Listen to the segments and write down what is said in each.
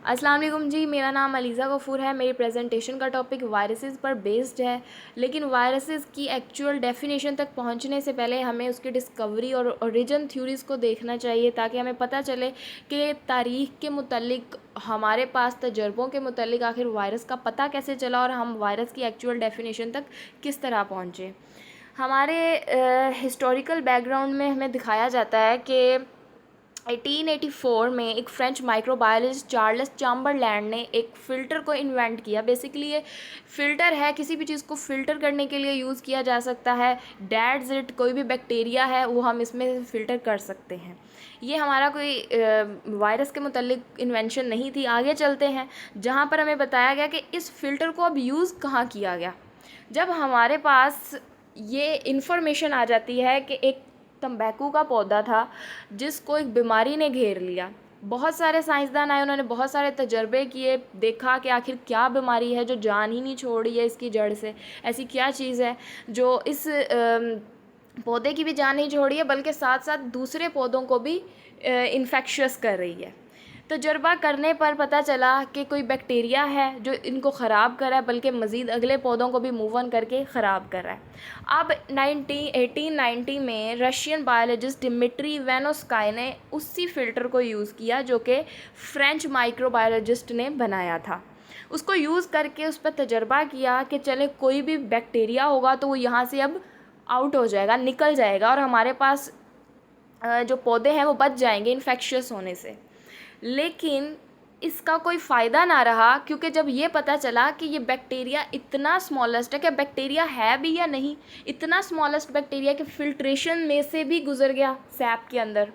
अस्सलाम वालेकुम जी, मेरा नाम अलीज़ा गफ़ूर है। मेरी प्रेजेंटेशन का टॉपिक वायरसेस पर बेस्ड है, लेकिन वायरसेस की एक्चुअल डेफिनेशन तक पहुंचने से पहले हमें उसकी डिस्कवरी और ओरिजिन थ्योरीज़ को देखना चाहिए, ताकि हमें पता चले कि तारीख़ के मुतल्लिक, हमारे पास तजर्बों के मुतल्लिक आखिर वायरस का पता कैसे चला और हम वायरस की एक्चुअल डेफिनेशन तक किस तरह पहुँचे। हमारे हिस्टोरिकल बैकग्राउंड में हमें दिखाया जाता है कि 1884 में एक फ्रेंच माइक्रोबायोलॉजिस्ट चार्ल्स चैम्बरलैंड ने एक फ़िल्टर को इन्वेंट किया। बेसिकली ये फ़िल्टर है, किसी भी चीज़ को फ़िल्टर करने के लिए यूज़ किया जा सकता है। डेड इट कोई भी बैक्टीरिया है वो हम इसमें फ़िल्टर कर सकते हैं। ये हमारा कोई वायरस के मुतल्लिक इन्वेंशन नहीं थी। आगे चलते हैं, जहाँ पर हमें बताया गया कि इस फ़िल्टर को अब यूज़ कहाँ किया गया। जब हमारे पास ये इन्फॉर्मेशन आ जाती है कि एक तंबाकू का पौधा था जिसको एक बीमारी ने घेर लिया। बहुत सारे साइंसदान आए, उन्होंने बहुत सारे तजर्बे किए, देखा कि आखिर क्या बीमारी है जो जान ही नहीं छोड़ रही है इसकी जड़ से। ऐसी क्या चीज़ है जो इस पौधे की भी जान नहीं छोड़ रही है, बल्कि साथ साथ दूसरे पौधों को भी इन्फेक्शस कर रही है। तजर्बा करने पर पता चला कि कोई बैक्टीरिया है जो इनको ख़राब कर रहा है, बल्कि मज़ीद अगले पौधों को भी मूव ऑन करके ख़राब कर रहा है। अब 1890 में रशियन बायोलॉजिस्ट डिमिट्री इवानोस्काई ने उसी फ़िल्टर को यूज़ किया जो कि फ्रेंच माइक्रोबायोलॉजिस्ट ने बनाया था। उसको यूज़ करके उस पर तजर्बा किया कि चले कोई भी बैक्टीरिया होगा तो वो यहाँ से अब आउट हो जाएगा, निकल जाएगा, और हमारे पास जो पौधे हैं वो बच जाएंगे इन्फेक्शियस होने से। लेकिन इसका कोई फ़ायदा ना रहा, क्योंकि जब ये पता चला कि ये बैक्टीरिया इतना स्मॉलेस्ट है, क्या बैक्टीरिया है भी या नहीं, इतना स्मॉलेस्ट बैक्टीरिया कि फ़िल्ट्रेशन में से भी गुजर गया सैप के अंदर।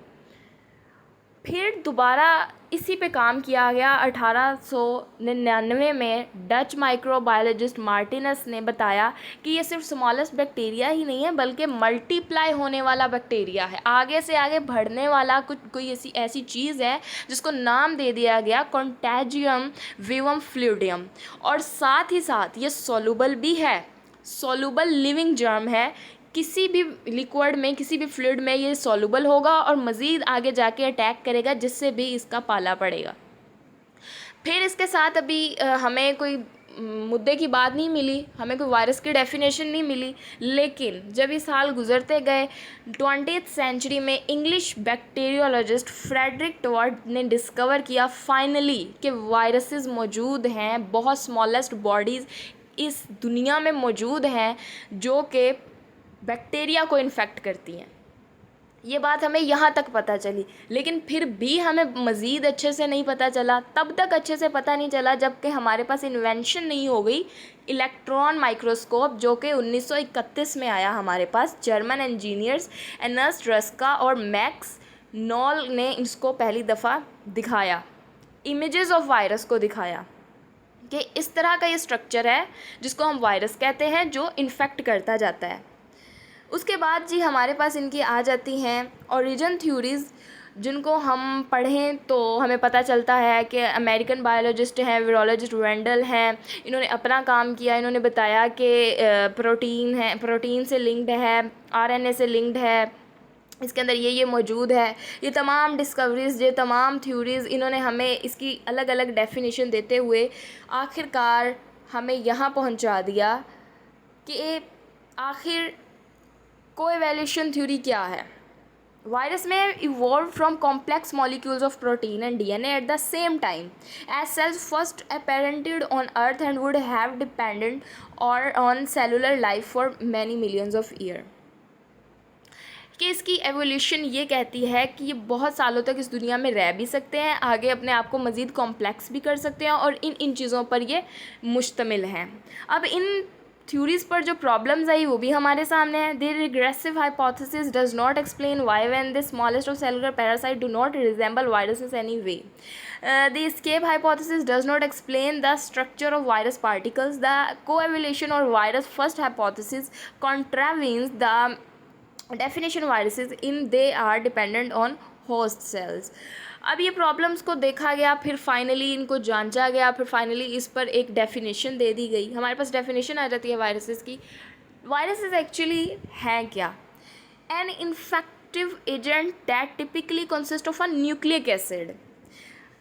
फिर दोबारा इसी पे काम किया गया। 1899 में डच माइक्रोबायोलॉजिस्ट मार्टिनस ने बताया कि ये सिर्फ स्मॉलेस्ट बैक्टीरिया ही नहीं है, बल्कि मल्टीप्लाई होने वाला बैक्टीरिया है, आगे से आगे बढ़ने वाला कोई ऐसी चीज़ है जिसको नाम दे दिया गया कॉन्टैजियम विवम फ्लूइडियम। और साथ ही साथ ये सॉल्युबल भी है, सॉल्युबल लिविंग जर्म है। किसी भी लिक्विड में, किसी भी फ्लूइड में ये सॉल्युबल होगा और मज़ीद आगे जाके अटैक करेगा, जिससे भी इसका पाला पड़ेगा। फिर इसके साथ अभी हमें कोई मुद्दे की बात नहीं मिली, हमें कोई वायरस की डेफिनेशन नहीं मिली। लेकिन जब ये साल गुजरते गए, 20th सेंचुरी में इंग्लिश बैक्टीरियोलॉजिस्ट फ्रेडरिक टॉड ने डिस्कवर किया फाइनली कि वायरसेस मौजूद हैं, बहुत स्मॉलेस्ट बॉडीज़ इस दुनिया में मौजूद हैं जो कि बैक्टीरिया को इन्फेक्ट करती हैं। ये बात हमें यहाँ तक पता चली, लेकिन फिर भी हमें मज़ीद अच्छे से नहीं पता चला। तब तक अच्छे से पता नहीं चला जब कि हमारे पास इन्वेंशन नहीं हो गई इलेक्ट्रॉन माइक्रोस्कोप, जो कि 1931 में आया हमारे पास। जर्मन इंजीनियर्स एर्नेस्ट रस्का और मैक्स नॉल ने इसको पहली दफ़ा दिखाया, इमेजेस ऑफ वायरस को दिखाया कि इस तरह का ये स्ट्रक्चर है जिसको हम वायरस कहते हैं, जो इन्फेक्ट करता जाता है। उसके बाद जी हमारे पास इनकी आ जाती हैं ओरिजिन थ्योरीज़, जिनको हम पढ़ें तो हमें पता चलता है कि अमेरिकन बायोलॉजिस्ट हैं, वायरोलॉजिस्ट वेंडल हैं, इन्होंने अपना काम किया। इन्होंने बताया कि प्रोटीन से लिंक्ड है, आरएनए से लिंक्ड है, इसके अंदर ये मौजूद है। ये तमाम डिस्कवरीज़, ये तमाम थ्योरीज़, इन्होंने हमें इसकी अलग अलग डेफिनेशन देते हुए आखिरकार हमें यहाँ पहुँचा दिया कि आखिर कोएवोल्यूशन थ्योरी क्या है। Virus may evolve from complex molecules of protein and DNA at the same time as cells first appeared on earth and would have dependent और on cellular life for many millions of year. कि इसकी evolution ये कहती है कि ये बहुत सालों तक इस दुनिया में रह भी सकते हैं, आगे अपने आप को मज़ीद कॉम्प्लेक्स भी कर सकते हैं, और इन चीज़ों पर ये मुश्तमिल हैं। अब इन थ्योरीज़ पर जो प्रॉब्लम्स आई वो भी हमारे सामने है। The regressive hypothesis does not explain why when the smallest of cellular parasite do not resemble viruses any way. The escape hypothesis does not explain the structure of virus particles. The coevolution or virus first hypothesis contravenes the definition viruses in they are dependent on host cells. अब ये problems को देखा गया, फिर finally इनको जांचा गया, फिर फाइनली इस पर एक डेफिनेशन दे दी गई। हमारे पास डेफिनेशन आ जाती है वायरसेस की। वायरसेस एक्चुअली हैं क्या? An infective agent that typically consist of a nucleic acid.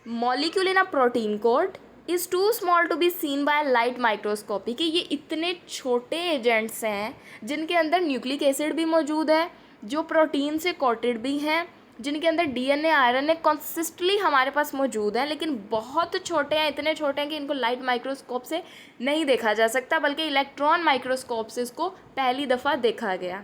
Molecule in a protein coat is too small to be seen by light microscopy, कि ये इतने छोटे एजेंट्स हैं जिनके अंदर न्यूक्लिक एसिड भी मौजूद है, जो प्रोटीन से कोटेड भी हैं, जिनके अंदर डीएनए आरएनए कॉन्सिस्टली हमारे पास मौजूद है, लेकिन बहुत छोटे हैं, इतने छोटे हैं कि इनको लाइट माइक्रोस्कोप से नहीं देखा जा सकता, बल्कि इलेक्ट्रॉन माइक्रोस्कोप से इसको पहली दफ़ा देखा गया।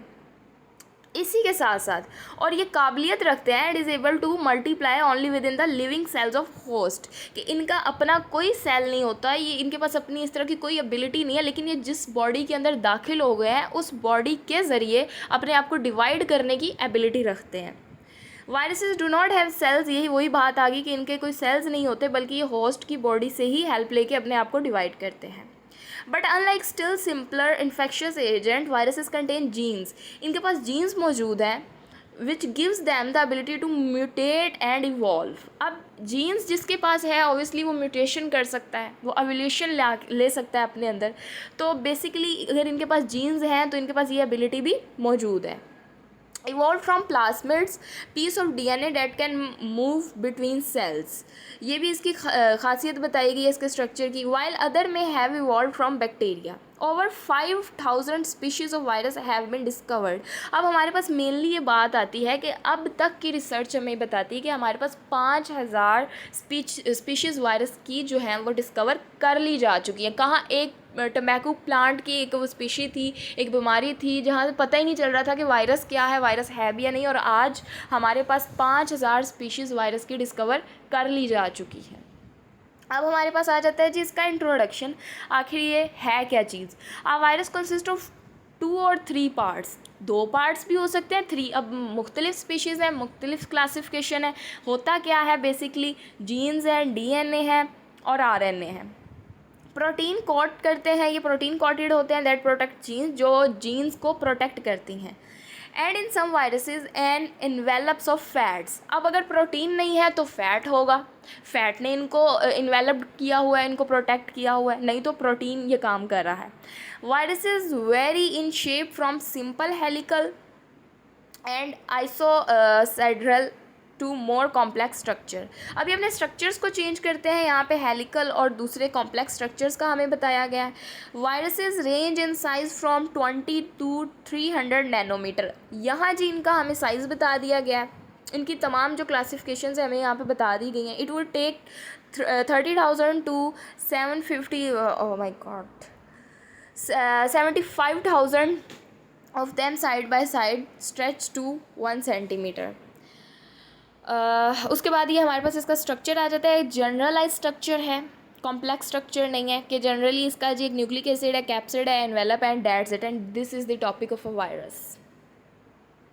इसी के साथ साथ और ये काबिलियत रखते हैं, it is able to multiply only with in the living cells of host, कि इनका अपना कोई सेल नहीं होता, ये इनके पास अपनी इस तरह की कोई एबिलिटी नहीं है, लेकिन ये जिस बॉडी के अंदर दाखिल हो गए हैं उस बॉडी के ज़रिए अपने आप को डिवाइड करने की एबिलिटी रखते हैं। Viruses do not have cells, यही वही बात आ गई कि इनके कोई सेल्स नहीं होते, बल्कि ये होस्ट की बॉडी से ही हेल्प लेके अपने आप को डिवाइड करते हैं। But unlike still simpler infectious agent, viruses contain genes, इनके पास जीन्स मौजूद हैं which gives them the ability to mutate and evolve. अब जीन्स जिसके पास है ऑब्वियसली वो म्यूटेशन कर सकता है, वो एवोल्यूशन ले सकता है अपने अंदर, तो बेसिकली अगर इनके पास जीन्स हैं तो इनके पास ये एबिलिटी भी मौजूद है। Evolve from plasmids, piece of DNA that can move between cells, ये भी इसकी खासियत बताई गई है इसके स्ट्रक्चर की। वाइल अदर में have evolve from bacteria, over 5000 species of virus have been discovered. अब हमारे पास मेनली ये बात आती है कि अब तक की रिसर्च हमें बताती है कि हमारे पास 5000 स्पीशीज़ वायरस की जो हैं वो डिस्कवर कर ली जा चुकी है। कहाँ, एक टमैकू प्लांट की एक वो स्पीशी थी, एक बीमारी थी जहाँ से पता ही नहीं चल रहा था कि वायरस क्या है, वायरस है भी या नहीं, और आज हमारे पास 5000 स्पीशीज़ वायरस की डिस्कवर कर ली जा चुकी है। अब हमारे पास आ जाता है जी इसका इंट्रोडक्शन, आखिर ये है क्या चीज़। आ वायरस कंसिस्ट ऑफ 2 और 3 पार्ट्स, 2 पार्ट्स भी हो सकते हैं, 3। अब मुख्तलिफ स्पीशीज़ हैं, मुख्तलिफ क्लासिफिकेशन है। होता क्या है बेसिकली, जीन्स है, डीएनए है और आरएनए है। प्रोटीन कोट करते हैं, ये प्रोटीन कोटेड होते हैं, दैट प्रोटेक्ट जीन्स, जो जीन्स को प्रोटेक्ट करती हैं। And in some viruses and envelopes of fats, अब अगर प्रोटीन नहीं है तो फैट होगा, फैट ने इनको इन्वेलप्ड किया हुआ है, इनको प्रोटेक्ट किया हुआ है, नहीं तो प्रोटीन ये काम कर रहा है। Viruses vary in shape from simple helical and icosahedral to more complex structure. अभी अपने स्ट्रक्चर्स को चेंज करते हैं, यहाँ पे हेलिकल और दूसरे कॉम्प्लेक्स स्ट्रक्चर्स का हमें बताया गया है। Viruses range in size from 20 to 300 nanometre, यहाँ जी इनका हमें साइज़ बता दिया गया है। इनकी तमाम जो क्लासिफिकेशंस है हमें यहाँ पे बता दी गई हैं। It would take 30,000 to 750 oh my god 75,000 of them side by side stretch to 1 centimeter। उसके बाद ये हमारे पास इसका स्ट्रक्चर आ जाता है। जनरलाइज स्ट्रक्चर है, कॉम्प्लेक्स स्ट्रक्चर नहीं है, कि जनरली इसका जी एक न्यूक्लिक एसिड है, कैप्सिड है, envelope and that's it, and this is the topic of a virus.